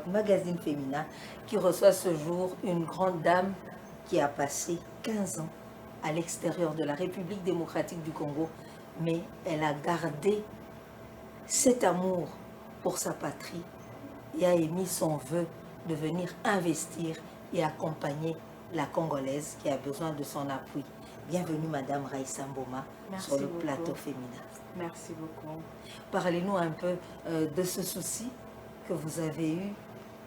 magazine féminin qui reçoit ce jour une grande dame qui a passé 15 ans à l'extérieur de la République démocratique du Congo, mais elle a gardé cet amour pour sa patrie et a émis son vœu de venir investir et accompagner la Congolaise qui a besoin de son appui. Bienvenue Madame Raissa Mboma sur le plateau féminin. Merci beaucoup. Parlez-nous un peu de ce souci que vous avez eu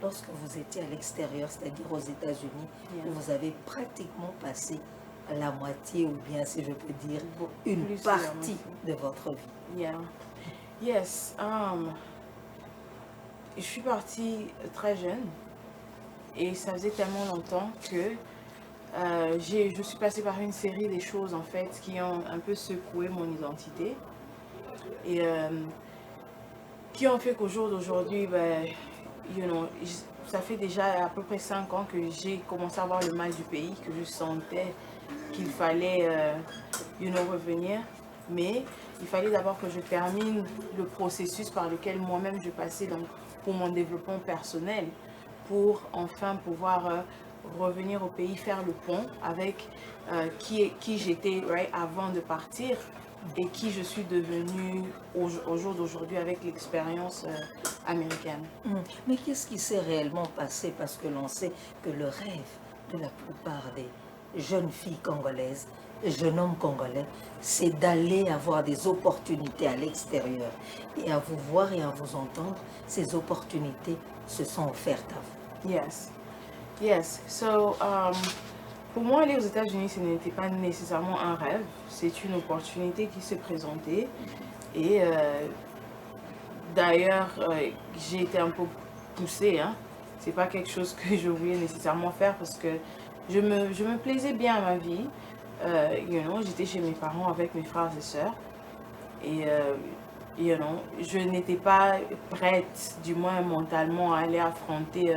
lorsque vous étiez à l'extérieur, c'est-à-dire aux États-Unis, où vous avez pratiquement passé la moitié, ou bien, si je peux dire, une partie de votre vie. Yes. Je suis partie très jeune et ça faisait tellement longtemps que je suis passée par une série de choses en fait qui ont un peu secoué mon identité et qui ont fait qu'au jour d'aujourd'hui, ça fait déjà à peu près 5 ans que j'ai commencé à avoir le mal du pays, que je sentais qu'il fallait revenir, mais il fallait d'abord que je termine le processus par lequel moi-même je passais donc, pour mon développement personnel, pour enfin pouvoir revenir au pays, faire le pont avec qui j'étais avant de partir et qui je suis devenue au jour d'aujourd'hui avec l'expérience américaine. Mais qu'est-ce qui s'est réellement passé? Parce que l'on sait que le rêve de la plupart des jeunes filles congolaises, jeunes hommes congolais, c'est d'aller avoir des opportunités à l'extérieur. Et à vous voir et à vous entendre, ces opportunités se sont offertes à vous. Yes. So, pour moi, aller aux États-Unis, ce n'était pas nécessairement un rêve. C'est une opportunité qui s'est présentée. Et d'ailleurs, j'ai été un peu poussée. C'est pas quelque chose que je voulais nécessairement faire parce que je me plaisais bien à ma vie. J'étais chez mes parents avec mes frères et sœurs. Et je n'étais pas prête, du moins mentalement, à aller affronter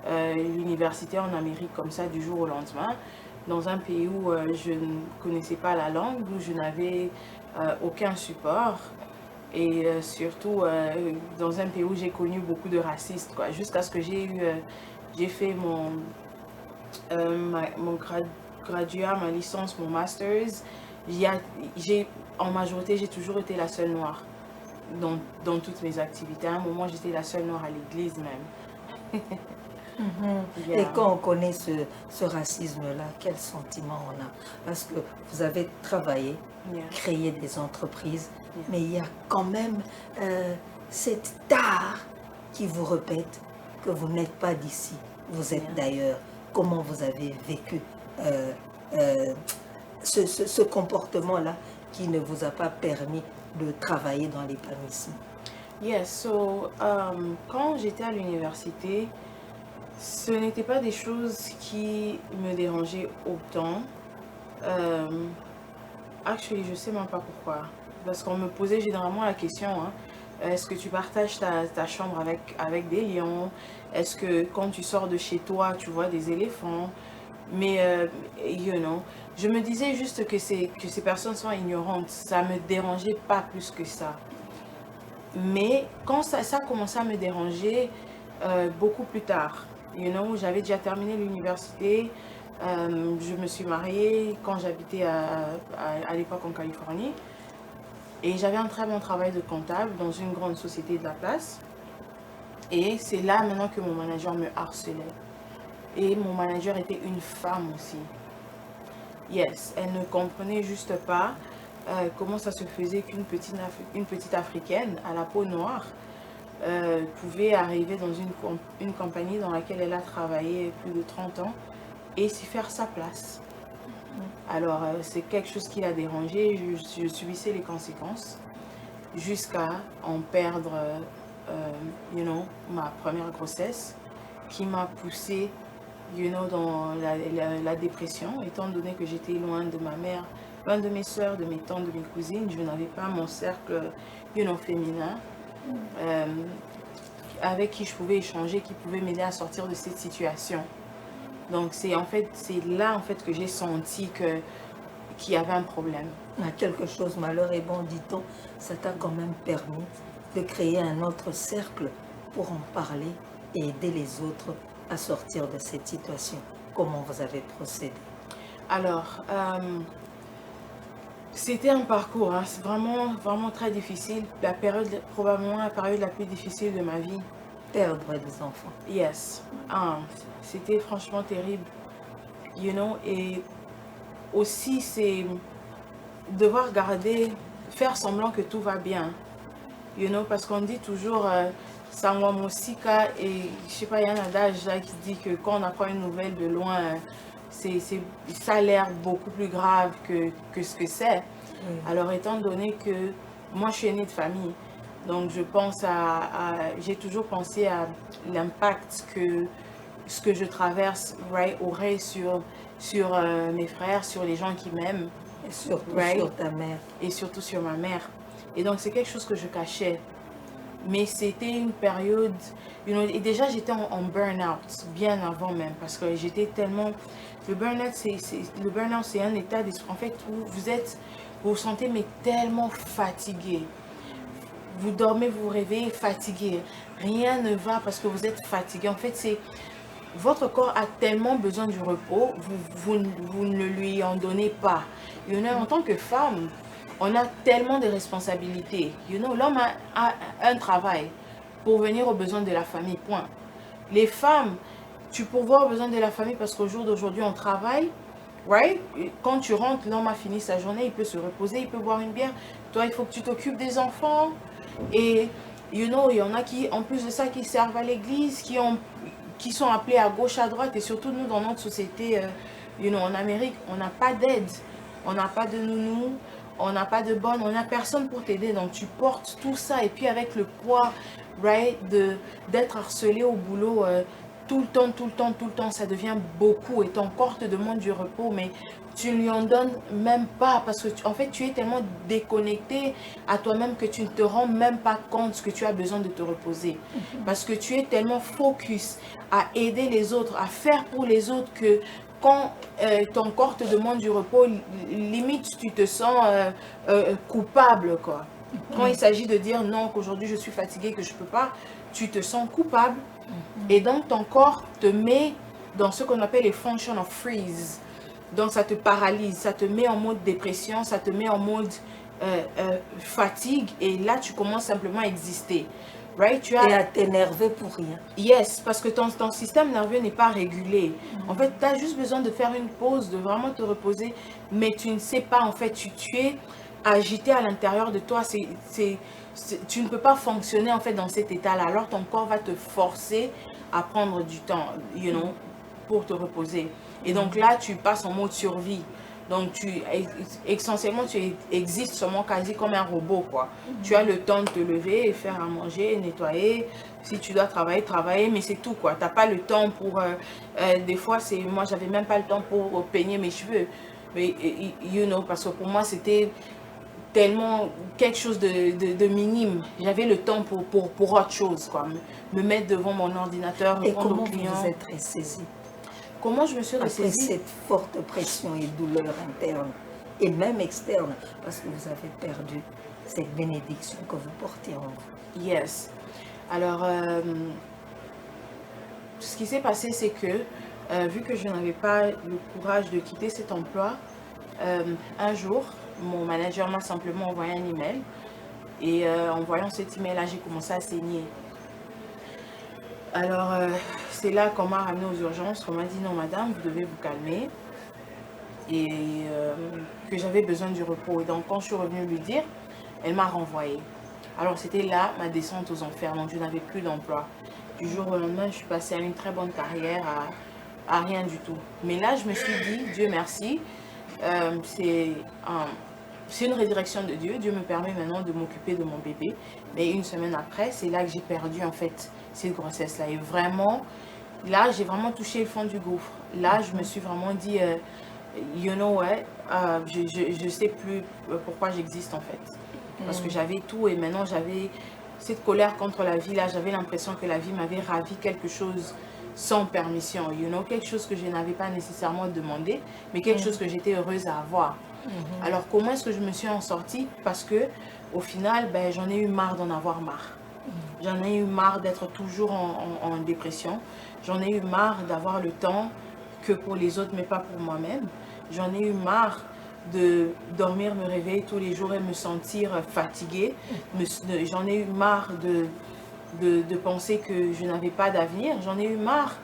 l'université en Amérique comme ça du jour au lendemain, dans un pays où je ne connaissais pas la langue, où je n'avais aucun support et surtout dans un pays où j'ai connu beaucoup de racistes, quoi, jusqu'à ce que j'ai fait mon graduat, ma licence, mon master's. En majorité, j'ai toujours été la seule noire dans toutes mes activités. À un moment, j'étais la seule noire à l'église même. Et quand on connaît ce racisme-là, quel sentiment on a? Parce que vous avez travaillé, créé des entreprises, mais il y a quand même cette tare qui vous répète que vous n'êtes pas d'ici, vous êtes d'ailleurs. Comment vous avez vécu ce comportement-là qui ne vous a pas permis de travailler dans l'épanouissement? Quand j'étais à l'université, ce n'était pas des choses qui me dérangeaient autant. Je sais même pas pourquoi. Parce qu'on me posait généralement la question, est-ce que tu partages ta chambre avec des lions? Est-ce que quand tu sors de chez toi, tu vois des éléphants? Mais, je me disais juste que ces personnes sont ignorantes. Ça ne me dérangeait pas plus que ça. Mais quand ça a commencé à me déranger beaucoup plus tard, j'avais déjà terminé l'université, je me suis mariée quand j'habitais à l'époque en Californie et j'avais un très bon travail de comptable dans une grande société de la place. Et c'est là maintenant que mon manager me harcelait. Et mon manager était une femme aussi. Elle ne comprenait juste pas comment ça se faisait qu'une petite africaine à la peau noire pouvait arriver dans une compagnie dans laquelle elle a travaillé plus de 30 ans et s'y faire sa place. Alors, c'est quelque chose qui l'a dérangé. Je subissais les conséquences jusqu'à en perdre ma première grossesse qui m'a poussée dans la dépression, étant donné que j'étais loin de ma mère, loin de mes soeurs, de mes tantes, de mes cousines. Je n'avais pas mon cercle féminin avec qui je pouvais échanger, qui pouvait m'aider à sortir de cette situation. Donc c'est là que j'ai senti qu'il y avait un problème. Quelque chose, malheur est bon, dit-on, ça t'a quand même permis de créer un autre cercle pour en parler et aider les autres à sortir de cette situation. Comment vous avez procédé? Alors, c'était un parcours, hein. C'est vraiment, vraiment très difficile. Probablement la période la plus difficile de ma vie. Perdre des enfants. Yes. C'était franchement terrible. You know, et aussi, c'est devoir faire semblant que tout va bien. You know, parce qu'on dit toujours, Sangwa Mosika, et je sais pas, il y a un adage là qui dit que quand on apprend une nouvelle de loin, ça a l'air beaucoup plus grave que ce que c'est. Alors, étant donné que moi, je suis aînée de famille, donc je pense j'ai toujours pensé à l'impact que ce que je traverse aurait sur mes frères, sur les gens qui m'aiment. Et surtout sur ta mère. Et surtout sur ma mère. Et donc, c'est quelque chose que je cachais. Mais c'était une période, et déjà j'étais en burn-out, bien avant même, parce que j'étais tellement... Le burn-out, c'est un état d'esprit, en fait, où vous vous sentez mais tellement fatigué. Vous dormez, vous vous réveillez fatigué. Rien ne va parce que vous êtes fatigué. En fait, votre corps a tellement besoin du repos, vous ne lui en donnez pas. En tant que femme, on a tellement de responsabilités. L'homme a un travail pour venir aux besoins de la famille, point. Les femmes, tu pourvois aux besoins de la famille parce qu'au jour d'aujourd'hui, on travaille. Right? Quand tu rentres, l'homme a fini sa journée, il peut se reposer, il peut boire une bière. Toi, il faut que tu t'occupes des enfants. Et, il y en a qui, en plus de ça, qui servent à l'église, qui sont appelés à gauche, à droite. Et surtout, nous, dans notre société, en Amérique, on n'a pas d'aide. On n'a pas de nounou. On n'a pas de bonne, on n'a personne pour t'aider. Donc, tu portes tout ça. Et puis, avec le poids, d'être harcelé au boulot tout le temps, ça devient beaucoup. Et ton corps te demande du repos, mais tu ne lui en donnes même pas. Parce que, en fait, tu es tellement déconnecté à toi-même que tu ne te rends même pas compte que tu as besoin de te reposer. Parce que tu es tellement focus à aider les autres, à faire pour les autres que... Quand ton corps te demande du repos, limite tu te sens coupable, quoi. Quand il s'agit de dire non, qu'aujourd'hui je suis fatiguée, que je ne peux pas, tu te sens coupable. Et donc ton corps te met dans ce qu'on appelle les functions of freeze. Donc ça te paralyse, ça te met en mode dépression, ça te met en mode fatigue. Et là tu commences simplement à exister. Right? Et à t'énerver pour rien. Yes, parce que ton système nerveux n'est pas régulé. En fait, tu as juste besoin de faire une pause, de vraiment te reposer, mais tu ne sais pas, en fait, tu es agité à l'intérieur de toi. Tu ne peux pas fonctionner, en fait, dans cet état-là. Alors, ton corps va te forcer à prendre du temps, pour te reposer. Et donc là, tu passes en mode survie. Donc, essentiellement, tu existes seulement quasi comme un robot, quoi. Tu as le temps de te lever et faire à manger, nettoyer. Si tu dois travailler, travailler, mais c'est tout, quoi. Tu n'as pas le temps pour... des fois, moi, j'avais même pas le temps pour peigner mes cheveux. Mais, parce que pour moi, c'était tellement quelque chose de minime. J'avais le temps pour autre chose, quoi. Me mettre devant mon ordinateur, répondre aux clients. Et comment vous êtes ressaisie? Comment je me suis ressaisie? Après cette forte pression et douleur interne et même externe, parce que vous avez perdu cette bénédiction que vous portez en vous. Yes. Alors, ce qui s'est passé, c'est que, vu que je n'avais pas le courage de quitter cet emploi, un jour, mon manager m'a simplement envoyé un email. Et en voyant cet email-là, j'ai commencé à saigner. Alors, c'est là qu'on m'a ramenée aux urgences, qu'on m'a dit non madame, vous devez vous calmer et que j'avais besoin du repos. Et donc quand je suis revenue lui dire, elle m'a renvoyée. Alors c'était là ma descente aux enfers, donc je n'avais plus d'emploi. Du jour au lendemain, je suis passée à une très bonne carrière, à rien du tout. Mais là, je me suis dit, Dieu merci, c'est une rédirection de Dieu. Dieu me permet maintenant de m'occuper de mon bébé. Mais une semaine après, c'est là que j'ai perdu en fait cette grossesse-là. Et vraiment, là, j'ai vraiment touché le fond du gouffre. Là, je me suis vraiment dit, you know what, je sais plus pourquoi j'existe en fait. Parce que j'avais tout et maintenant j'avais cette colère contre la vie. Là, j'avais l'impression que la vie m'avait ravi quelque chose sans permission. Quelque chose que je n'avais pas nécessairement demandé, mais quelque chose que j'étais heureuse à avoir. Alors, comment est-ce que je me suis en sortie? Parce que au final, j'en ai eu marre d'en avoir marre. J'en ai eu marre d'être toujours en dépression. J'en ai eu marre d'avoir le temps que pour les autres, mais pas pour moi-même. J'en ai eu marre de dormir, me réveiller tous les jours et me sentir fatiguée. J'en ai eu marre de penser que je n'avais pas d'avenir. J'en ai eu marre,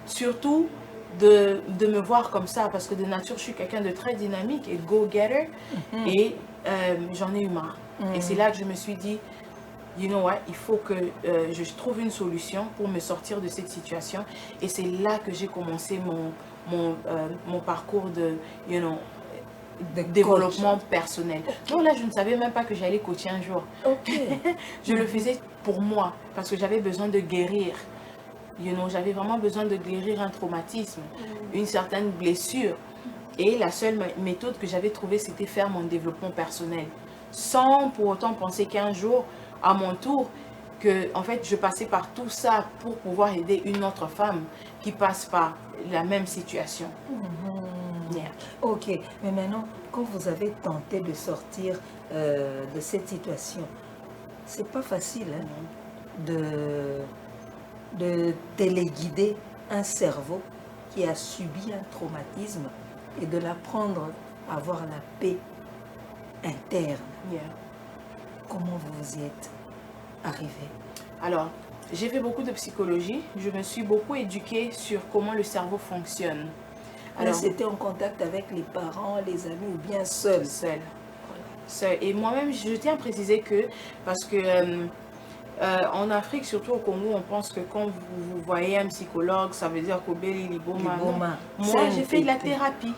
surtout, de me voir comme ça, parce que de nature, je suis quelqu'un de très dynamique et go-getter. Et j'en ai eu marre. Et c'est là que je me suis dit, you know what, il faut que je trouve une solution pour me sortir de cette situation. Et c'est là que j'ai commencé mon parcours de, you know, développement personnel. Donc là, je ne savais même pas que j'allais coacher un jour. Je le faisais pour moi, parce que j'avais besoin de guérir. You know, j'avais vraiment besoin de guérir un traumatisme, une certaine blessure. Et la seule méthode que j'avais trouvée, c'était faire mon développement personnel. Sans pour autant penser qu'un jour, à mon tour, que en fait, je passais par tout ça pour pouvoir aider une autre femme qui passe par la même situation. Yeah. Ok, mais maintenant, quand vous avez tenté de sortir de cette situation, c'est pas facile hein, de téléguider un cerveau qui a subi un traumatisme et de l'apprendre à avoir la paix interne. Yeah. Comment vous vous y êtes arrivé? Alors, j'ai fait beaucoup de psychologie. Je me suis beaucoup éduquée sur comment le cerveau fonctionne. Alors, c'était en contact avec les parents, les amis ou bien seul? Seul. Seul. Et moi-même, je tiens à préciser que, parce que en Afrique, surtout au Congo, on pense que quand vous voyez un psychologue, ça veut dire qu'Obéli Liboma. Moi, j'ai fait de la thérapie.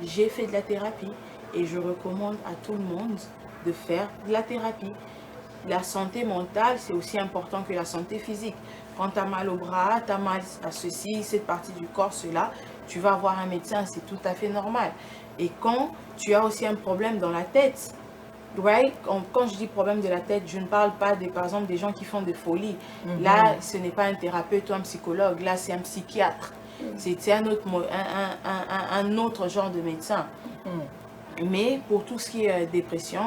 J'ai fait de la thérapie et je recommande à tout le monde de faire de la thérapie. La santé mentale, c'est aussi important que la santé physique. Quand tu as mal au bras, tu as mal à ceci, cette partie du corps, cela, tu vas voir un médecin, c'est tout à fait normal. Et quand tu as aussi un problème dans la tête, right? Quand je dis problème de la tête, je ne parle pas, par exemple, des gens qui font des folies. Là, ce n'est pas un thérapeute ou un psychologue, là, c'est un psychiatre. C'est un autre genre de médecin. Mais pour tout ce qui est dépression,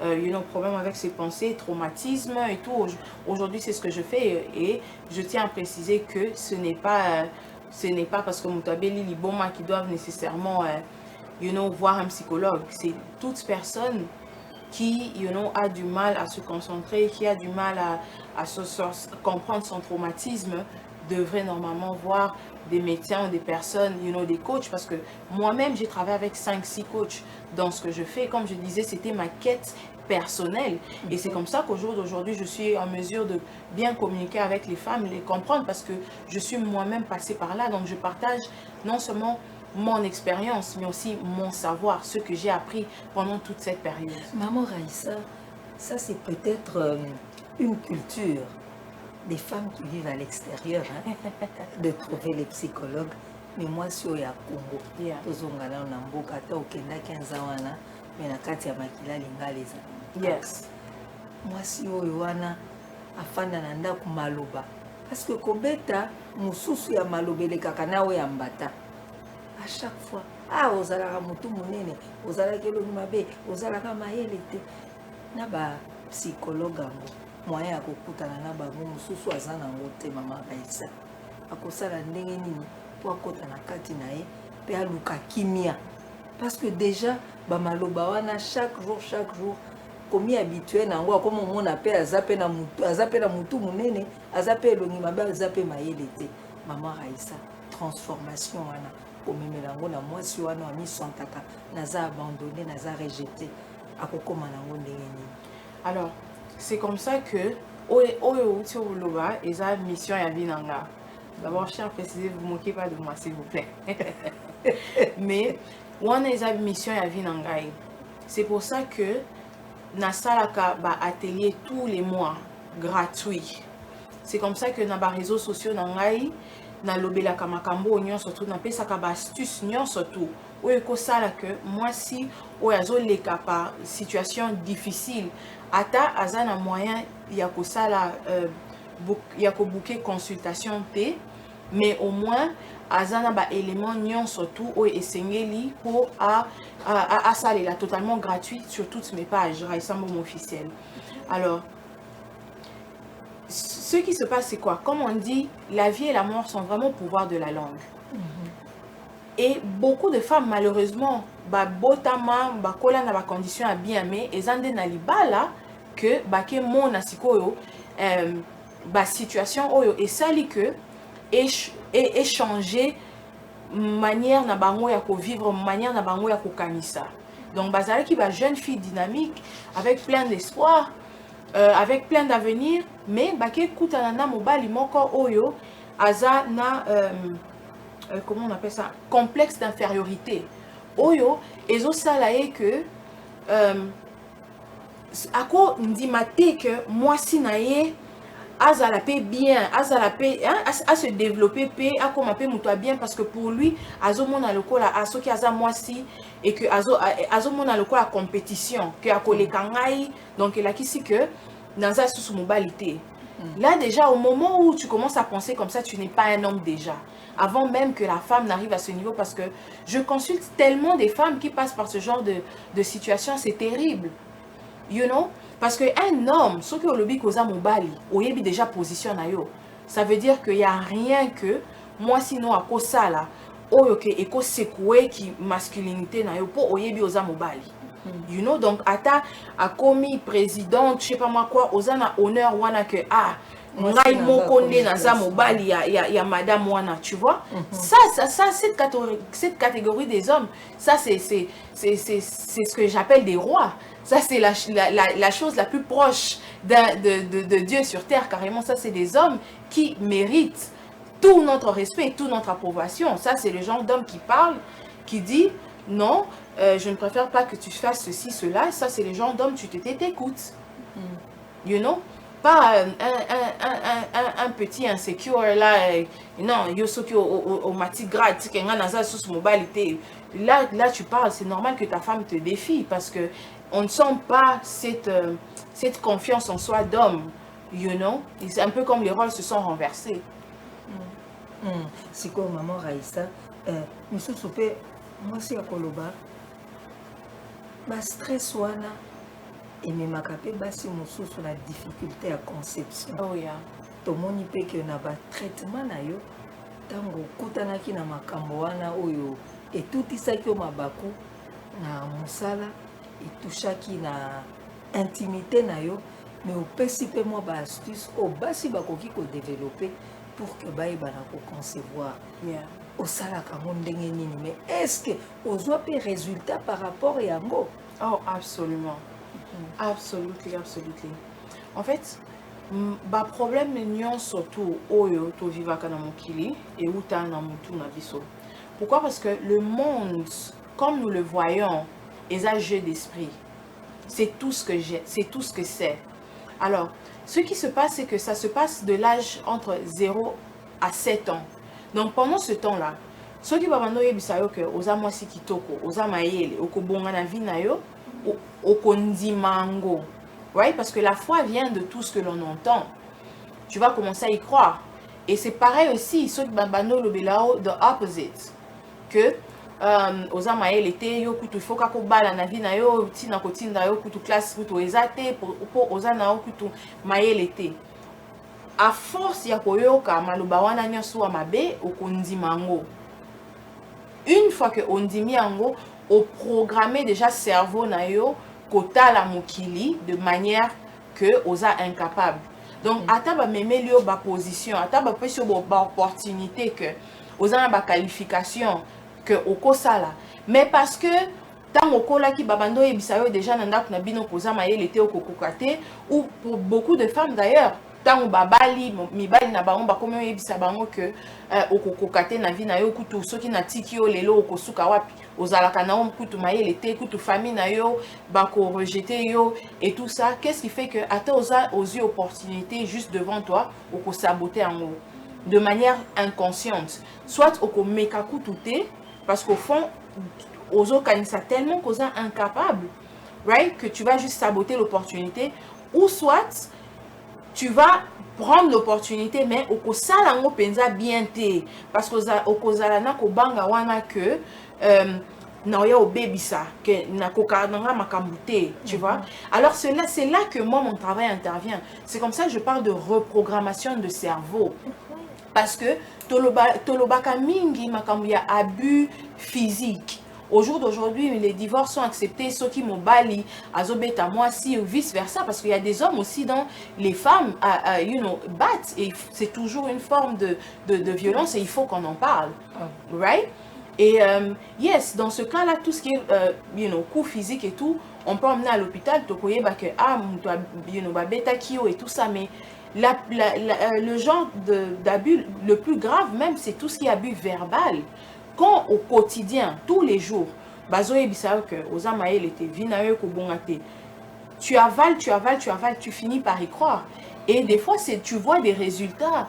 you know, problème avec ses pensées, traumatisme et tout, aujourd'hui, c'est ce que je fais. Et je tiens à préciser que ce n'est pas parce que Moutabeli Liboma qui doivent nécessairement you know, voir un psychologue. C'est toute personne qui you know, a du mal à se concentrer, qui a du mal à comprendre son traumatisme, devrait normalement voir des médecins ou des personnes, you know, des coachs, parce que moi-même, j'ai travaillé avec 5-6 coachs dans ce que je fais. Comme je disais, c'était ma quête personnelle. Et c'est comme ça qu'au jour d'aujourd'hui, je suis en mesure de bien communiquer avec les femmes, les comprendre, parce que je suis moi-même passée par là. Donc, je partage non seulement mon expérience, mais aussi mon savoir, ce que j'ai appris pendant toute cette période. Maman Raïssa, ça c'est peut-être une culture des femmes qui vivent à l'extérieur, hein, de trouver les psychologues. Mais moi, si je suis à Congo, je suis à Namboka, je suis à 15 ans, mais je suis à Makila Linga. Yes. Moi, si je suis à Fanda Nanda Maloba. Parce que Kobeta, Moussousou ya Malobele Kakanawe Ambata. À chaque fois, ah, ozalaka mutu munene, ozalaka elongi mabe, ozalaka mayele te. Na ba psychologue ango, moyen ya kokutana na bango mosusu aza nango te mama Raïssa. Akosala ndenge nini po akota na kati na ye pe aluka kimia. Parce que déjà ba maloba wana chaque jour komi habitué nango akomo mona pe azape na mutu munene, azape elongi mabe, azape mayele te. Mama Raïssa, transformation wana. Moi, wana ami santaka naza abandonné, naza rejeté. Akokoma nango ndenge nini? Alors, c'est comme ça que oyo uti oloba eza mission ya binanga. D'abord, je tiens à préciser, vous ne moquez pas de moi, s'il vous plaît. Mais wana eza mission ya binangai. C'est pour ça que nasalaka ba atelier tous les mois gratuit. C'est comme ça que na ba réseaux sociaux nangai na lobela kamakambo nyonso tout na pesa ka ba astuce nyonso tout oyo kosala que moi si oyo azoleka par situation difficile ata azana moyen ya kosala ya ko booker consultation te mais au moins azana ba élément nyonso tout oyo esengeli pour salela totalement gratuit sur toutes mes pages Raïssa Mboma officielle. Alors ce qui se passe, c'est quoi? Comme on dit, la vie et la mort sont vraiment au pouvoir de la langue. Et beaucoup de femmes, malheureusement, botama, bakola na ba condition à bien, mais elles ont des nalibala que ke mona sikoyo, situation oyo et sali que échanger manière na bango ya ko vivre, manière na bango ya ko kanisa. Donc bazala qui ba jeune fille dynamique avec plein d'espoir, avec plein d'avenir, mais ke kutana na mobali moko oyo aza na comment on appelle ça, complexe d'infériorité. Oyo ezo salaye que ako ndimate que moi si naye azala pe bien, azala pe à se développer pe a comme pe muto bien parce que pour lui azo mona lokola asoki aza moi si et que azo mona lokola compétition que akoleka ngai donc il a qu'ici que dans un sous mobilité. Là déjà au moment où tu commences à penser comme ça, tu n'es pas un homme déjà. Avant même que la femme n'arrive à ce niveau, parce que je consulte tellement des femmes qui passent par ce genre de situation, c'est terrible. You know? Parce qu'un homme, ce que lobby cause mobali, au yebi déjà position na yo, ça veut dire qu'il n'y a rien que moi sinon à cause ça là, oyoke eko sekoué qui masculinité na yo pour au yebi oza mobali. You know, donc ata a commis président, je sais pas moi quoi, osana honneur wana que ngai moko nde naza mobali ya madame wana, tu vois. Ça cette catégorie des hommes, ça c'est ce que j'appelle des rois. Ça c'est la chose la plus proche de Dieu sur terre, carrément. Ça c'est des hommes qui méritent tout notre respect, toute notre approbation. Ça c'est le genre d'homme qui parle, qui dit non, je ne préfère pas que tu fasses ceci, cela. Ça c'est le genre d'homme, tu t'écoutes. You know? Pas un petit insécure là, non, yosoki au mati grade, là tu parles, c'est normal que ta femme te défie parce que on ne sent pas cette confiance en soi d'homme, you know. C'est un peu comme les rôles se sont renversés. C'est quoi maman Raïssa, monsieur Soupé, moi c'est à Koloba, ma stress wana. Et même à capé basi musu sur la difficulté à conception. Oh yeah. To moni pe que na ba traitement na yo tango kutana ki na makambo wana oyo et tout ça ki o mabaku na musala et tout ça qui na intimité na yo mais au pesi pe moi ba astuce o basi bakoki ko développer pour que ba ibana ko concevoir. Yeah. Au sala ka ndenge nini mais est-ce que ozwa pe résultat par rapport yango? Oh absolument. Absolutely. En fait, ba problème n'yon surtout oyo to vivaka na mokili et uta na mutu na biso. Pourquoi? Parce que le monde, comme nous le voyons, est un jeu d'esprit. C'est tout ce que j'ai, c'est tout ce que c'est. Alors, ce qui se passe, c'est que ça se passe de l'âge entre 0 à 7 ans. Donc pendant ce temps-là, ceux qui babando yebisayo que oza mwasi kitoko, oza mayele, okobonga na vie na yo, okondimango, right? Parce que la foi vient de tout ce que l'on entend. Tu vas commencer à y croire. Et c'est pareil aussi, ceux qui babano le belao the opposite, que oza mayele te yo kutu foka ko bala na vie na yo tina kotinda yo kutu classe kutu ezate pour oza na yo kutu mayele te. À force ya koyoka maloba wana nyonso wa mabe okondimango. Une fois que on dit miango, au programmer déjà cerveau na yo kota la mokili de manière que osa incapable. Donc ata ba memelio ba position, ata ba pesio ba opportunité que osa ba qualification que okosala. Mais parce que tant okola ki babando ebisayo déjà nanda na bino koza mayele te okokokate ou pour beaucoup de femmes d'ailleurs tant babali mibali na bango bakomi yebisa bango que okokokate na vie na yo kutu soki na tiki yo lelo okosuka wapi ozalaka na om kutu mayele te kutu famille na yo bako rejeter yo et tout ça. Qu'est-ce qui fait que ata oza aux yeux opportunité juste devant toi okosaboter en haut de manière inconsciente, soit okomeka kutu te parce qu'au fond ozo kanisa tellement qu'oza incapable, right, que tu vas juste saboter l'opportunité, ou soit tu vas prendre l'opportunité mais okosala ngo penza bien te parce que okozala na ko banga wana que na oya obebisa que na koka nanga makambute, tu vois. Alors c'est là que moi mon travail intervient. C'est comme ça que je parle de reprogrammation de cerveau. Parce que tolobaka mingi makambu ya abus physique. Au jour d'aujourd'hui, les divorces sont acceptés, ceux qui m'obali, azobeta moi si ou vice versa, parce qu'il y a des hommes aussi dans les femmes, battent, et c'est toujours une forme de violence et il faut qu'on en parle, right? Et yes, dans ce cas-là, tout ce qui est, coup physique et tout, on peut emmener à l'hôpital, tokoye ba que beta kio et tout ça, mais le genre d'abus le plus grave même, c'est tout ce qui est abus verbal. Quand au quotidien, tous les jours, tu avales, tu finis par y croire. Et des fois, tu vois des résultats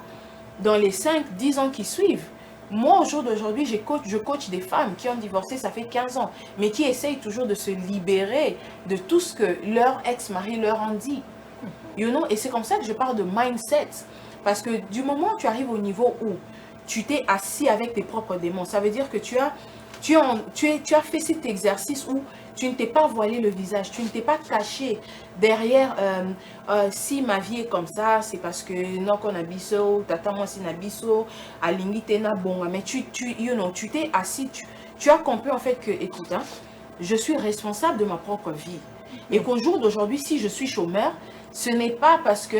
dans les 5-10 ans qui suivent. Moi, au jour d'aujourd'hui, je coach des femmes qui ont divorcé, ça fait 15 ans, mais qui essayent toujours de se libérer de tout ce que leur ex-mari leur a dit. Et c'est comme ça que je parle de mindset. Parce que du moment où tu arrives au niveau où tu t'es assis avec tes propres démons, ça veut dire que tu as fait cet exercice où tu ne t'es pas voilé le visage, tu ne t'es pas caché derrière si ma vie est comme ça, c'est parce que non qu'on a biso, tata moi si na biso, alingi tena bonga, mais tu t'es assis, tu as compris en fait que, écoute, je suis responsable de ma propre vie. Et qu'au jour d'aujourd'hui, si je suis chômeur, ce n'est pas parce que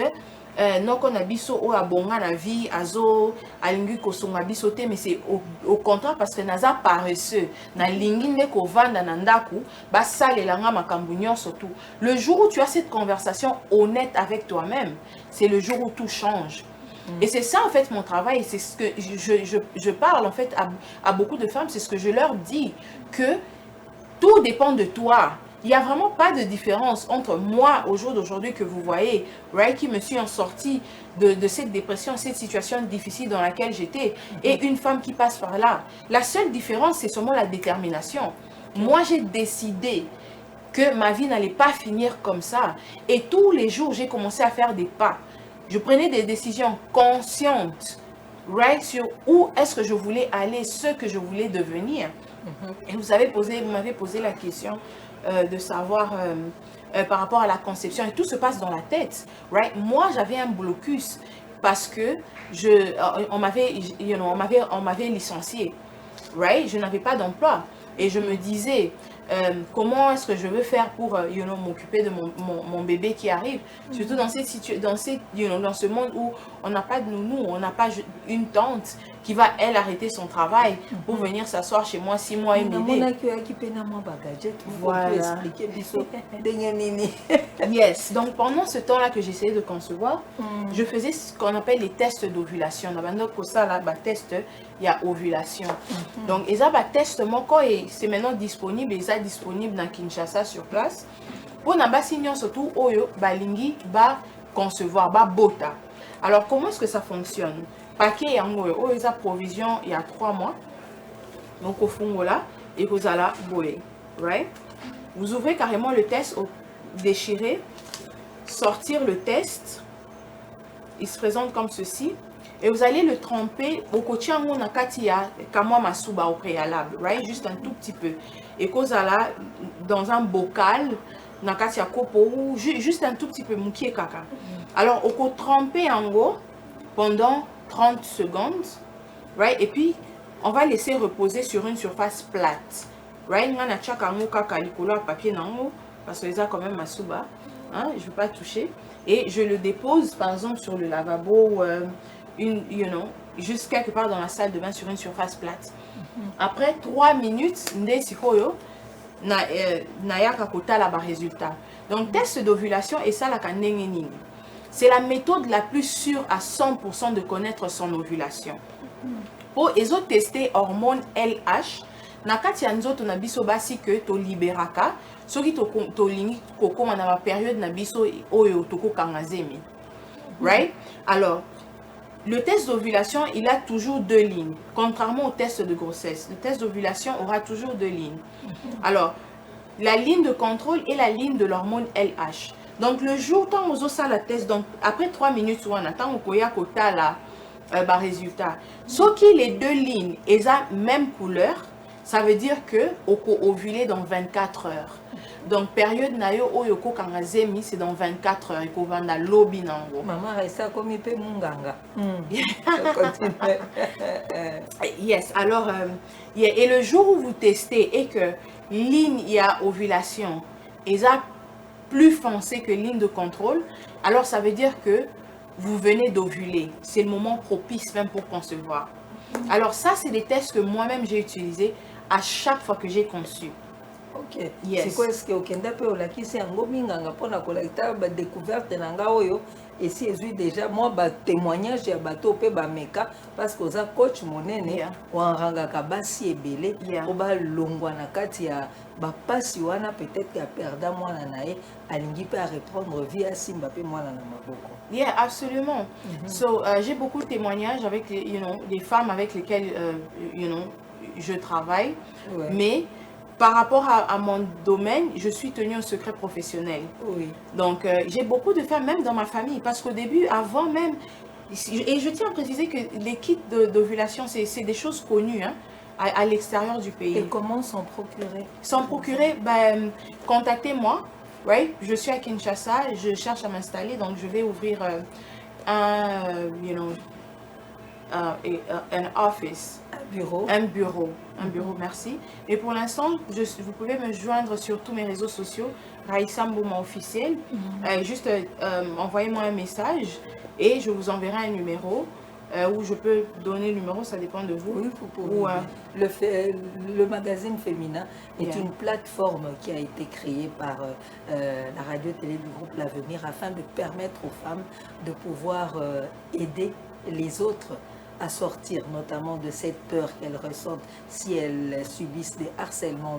non qu'on a biso ou a bonga na vie azo alingi kosonga biso te, mais c'est au contraire parce que naza paresseux na lingi ne ko vanda na ndaku ba salelanga makambu nyonso tout. Le jour où tu as cette conversation honnête avec toi-même, c'est le jour où tout change. Et c'est ça en fait mon travail, c'est ce que je parle en fait à beaucoup de femmes, c'est ce que je leur dis, que tout dépend de toi. Il n'y a vraiment pas de différence entre moi, au jour d'aujourd'hui que vous voyez, right, qui me suis en sortie de cette dépression, cette situation difficile dans laquelle j'étais, et une femme qui passe par là. La seule différence, c'est seulement la détermination. Moi, j'ai décidé que ma vie n'allait pas finir comme ça. Et tous les jours, j'ai commencé à faire des pas. Je prenais des décisions conscientes, right, sur où est-ce que je voulais aller, ce que je voulais devenir. Et vous m'avez posé la question de savoir par rapport à la conception, et tout se passe dans la tête, right? Moi, j'avais un blocus parce que on m'avait licencié, right? Je n'avais pas d'emploi et je me disais comment est-ce que je veux faire pour m'occuper de mon bébé qui arrive, surtout dans ce monde où on n'a pas de nounou, on n'a pas une tante qui va elle arrêter son travail pour venir s'asseoir chez moi 6 mois et m'aider. Voilà. Yes, donc pendant ce temps-là que j'essayais de concevoir, je faisais ce qu'on appelle les tests d'ovulation. Il y a ovulation. Donc, il y a des tests, c'est maintenant disponible, il est disponible dans Kinshasa sur place. Pour nous, surtout, balingi, concevoir, bota. Alors, comment est-ce que ça fonctionne? Paquet, il y a provision il y a 3 mois. Donc, au fond, là, et vous allez boyer. Right? Vous ouvrez carrément le test, déchirer, sortir le test. Il se présente comme ceci. Et vous allez le tremper au côté on a katia kama masuba au préalable, right? Juste un tout petit peu. Et vous allez dans un bocal, na katia kopo, juste un tout petit peu moukié kaka. Alors au côté tremper en haut pendant 30 secondes, right? Et puis on va laisser reposer sur une surface plate, right? On a chaka kaka likolo papier nango parce que les a quand même masuba, hein? Je ne veux pas toucher. Et je le dépose par exemple sur le lavabo. Juste quelque part dans la salle de bain sur une surface plate. Après 3 minutes, nayaka kotala ba résultat. Donc test d'ovulation et ça la kanengening. C'est la méthode la plus sûre à 100% de connaître son ovulation. Pour tester hormone LH, nakati ya nzoto na biso basi que to liberaka, soki to lingi kokoma na période na biso oyo toko kangazemi. Right? Alors le test d'ovulation, il a toujours 2 lignes, contrairement au test de grossesse. Le test d'ovulation aura toujours 2 lignes. Alors, la ligne de contrôle et la ligne de l'hormone LH. Donc, le jour où on a la test, donc après 3 minutes, on attend qu'on y a résultat. Ce qui les 2 lignes, elles ont même couleur, Ça veut dire que ovuler dans 24 heures. Donc, période nayo oyoko kangazemi, c'est dans 24 heures. Et qu'on va dans lobby nango. Maman resta comme il peut munganga. Yes, alors, et le jour où vous testez et que ligne il y a ovulation, et ça plus foncé que ligne de contrôle, alors ça veut dire que vous venez d'ovuler. C'est le moment propice même pour concevoir. Alors ça, c'est des tests que moi-même j'ai utilisés à chaque fois que j'ai conçu. Ok. Yes. C'est quoi est-ce que okenda pe olakisi yango minganga pona kolakita ba découverte nanga oyo et si ezui déjà moi ba témoignage ya bato pe ba meka parce que oza coach monene wanrangaka basi ebele o ba longwa na kati ya ba pasi wana peut-être ya perda mwana nae alingi pe à reprendre vie à simba pe mwana na maboko. Yeah, absolument. So j'ai beaucoup de témoignages avec les femmes avec lesquelles je travaille, mais par rapport à mon domaine, je suis tenue au secret professionnel. Oui. Donc, j'ai beaucoup de femmes, même dans ma famille, parce qu'au début, avant même, et je tiens à préciser que les kits d'ovulation, c'est des choses connues hein, à l'extérieur du pays. Et comment s'en procurer? S'en procurer, ben, contactez-moi. Right? Je suis à Kinshasa, je cherche à m'installer, donc je vais ouvrir un office. Un bureau, merci. Et pour l'instant, vous pouvez me joindre sur tous mes réseaux sociaux, Raïssa Mbouma officiel. Juste envoyez-moi un message et je vous enverrai un numéro où je peux donner le numéro, ça dépend de vous. Oui, le magazine féminin est une plateforme qui a été créée par la radio-télé du groupe L'Avenir afin de permettre aux femmes de pouvoir aider les autres à sortir notamment de cette peur qu'elles ressentent si elles subissent des harcèlements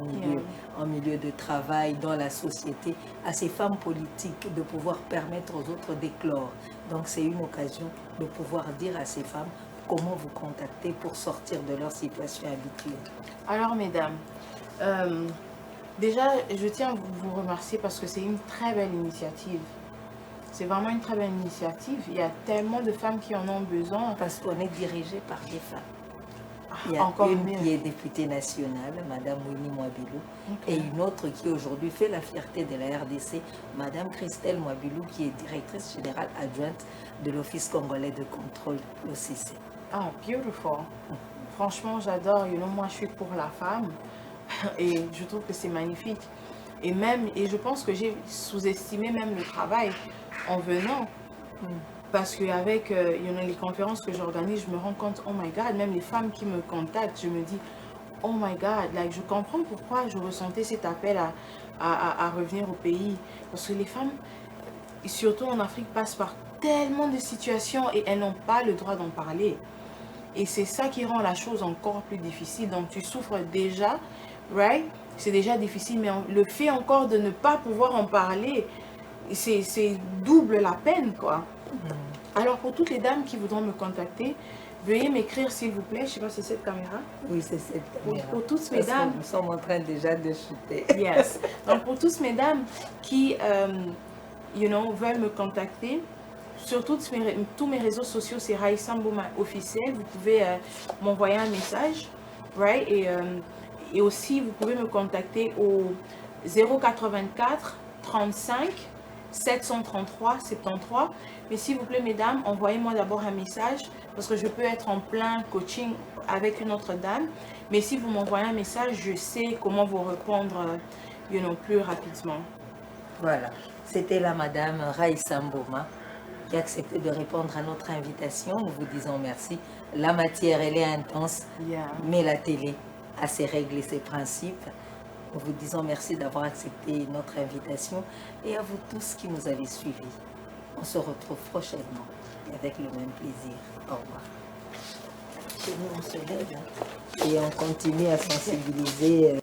en milieu de travail, dans la société, à ces femmes politiques de pouvoir permettre aux autres d'éclore. Donc c'est une occasion de pouvoir dire à ces femmes comment vous contacter pour sortir de leur situation habituelle. Alors mesdames, déjà je tiens à vous remercier parce que c'est une très belle initiative. C'est vraiment une très belle initiative. Il y a tellement de femmes qui en ont besoin. Parce qu'on est dirigé par des femmes. Il y a une qui est députée nationale, Madame Winnie Mwabilou, et une autre qui aujourd'hui fait la fierté de la RDC, Madame Christelle Mwabilou, qui est directrice générale adjointe de l'Office congolais de contrôle, l'OCC. Ah, beautiful. Franchement, j'adore. Moi, je suis pour la femme et je trouve que c'est magnifique. Et je pense que j'ai sous-estimé même le travail en venant. Parce qu'avec les conférences que j'organise, je me rends compte, oh my God, même les femmes qui me contactent, je me dis, oh my God, like, je comprends pourquoi je ressentais cet appel à revenir au pays. Parce que les femmes, surtout en Afrique, passent par tellement de situations et elles n'ont pas le droit d'en parler. Et c'est ça qui rend la chose encore plus difficile. Donc tu souffres déjà, right? C'est déjà difficile, mais le fait encore de ne pas pouvoir en parler, c'est double la peine, quoi. Alors pour toutes les dames qui voudront me contacter, veuillez m'écrire s'il vous plaît. Je ne sais pas si c'est cette caméra. Oui, c'est cette caméra. Pour toutes mes dames. Nous sommes en train déjà de shooter. Yes. Donc pour toutes mes dames qui veulent me contacter, sur tous mes réseaux sociaux, c'est Raïssa Mbouma officiel. Vous pouvez m'envoyer un message, right? Et aussi, vous pouvez me contacter au 084 35 733 73. Mais s'il vous plaît, mesdames, envoyez-moi d'abord un message parce que je peux être en plein coaching avec une autre dame. Mais si vous m'envoyez un message, je sais comment vous répondre plus rapidement. Voilà. C'était la madame Raïssa Mbouma qui a accepté de répondre à notre invitation. Nous vous disons merci. La matière, elle est intense, mais la télé a ses règles et ses principes. Nous vous disons merci d'avoir accepté notre invitation et à vous tous qui nous avez suivis. On se retrouve prochainement et avec le même plaisir. Au revoir. Chez nous, on se lève et on continue à sensibiliser.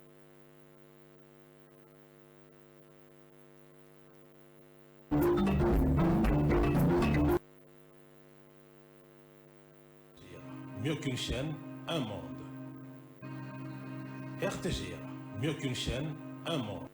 Mieux qu'une chaîne, un monde. RTGR, mieux qu'une chaîne, un monde.